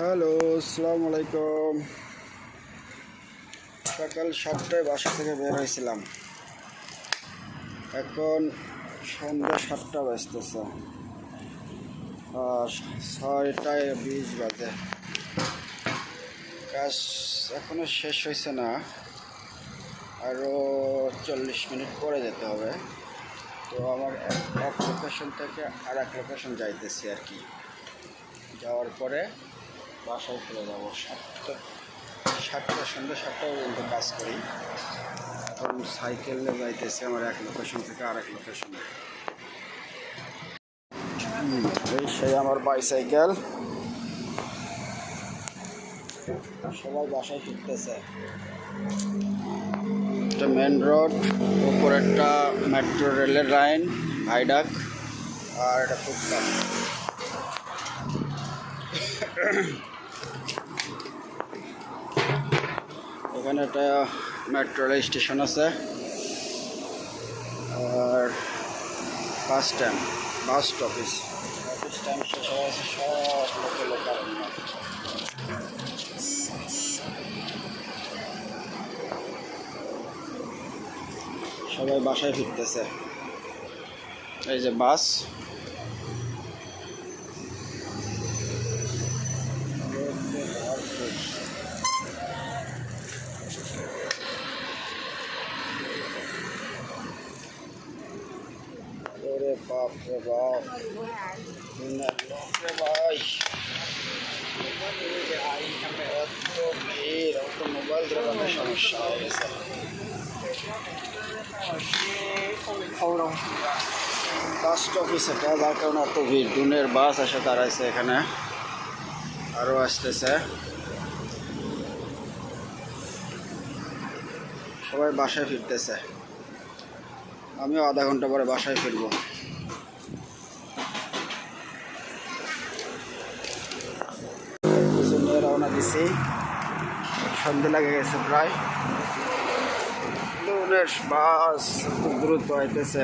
Hello, আসসালামু আলাইকুম। সকাল 7টায় বাসা থেকে বের হয়েছিলাম। এখন সন্ধ্যা 7টা বাজতেছে, 6:20 বাজে। কাজ এখনো শেষ হয়েছে না, আরও 40 মিনিট পরে যেতে হবে। তো আমার এক লোকেশন থেকে আর এক লোকেশন যাইতেছি আর কি। যাওয়ার পরে বাসায় ফিরে যাবো। সন্ধ্যা 7টা পর্যন্ত কাজ করি। এখন সাইকেলে যাইতেছি আমার এক লোকেশন থেকে আরেক লোকেশনে। এই সেই আমার বাইসাইকেল। সবাই বাসায় ফিরতেছে। একটা মেন রোড, উপর একটা মেট্রো রেলের লাইন, ভাইডাক, আর একটা ফুটপাথ। এখানে একটা মেট্রো রেল স্টেশন আছে, আর বাস স্ট্যান্ড, বাস অফিস টাইম শেষ হয়ে গেছে। সব লোকাল সবাই বাসায় ফিরতেছে। এই যে বাস, ওরে বাপ রে বাপ, ভাই এত ভিড়, অত মোবাইল ধরানোর সমস্যা হয়ে গেছে। বাস অফিস এটা, যার কারণে এত ভিড়। দুনের বাস এসে দাঁড়াইছে এখানে, আরও আসতেছে। সবাই বাসায় ফিরতেছে, আমিও আধা ঘন্টা পরে বাসায় ফিরবো। নিয়ে রওনা দিছি, সন্ধে লাগে গেছে প্রায়। দুনের বাস খুব দ্রুত আইতেছে।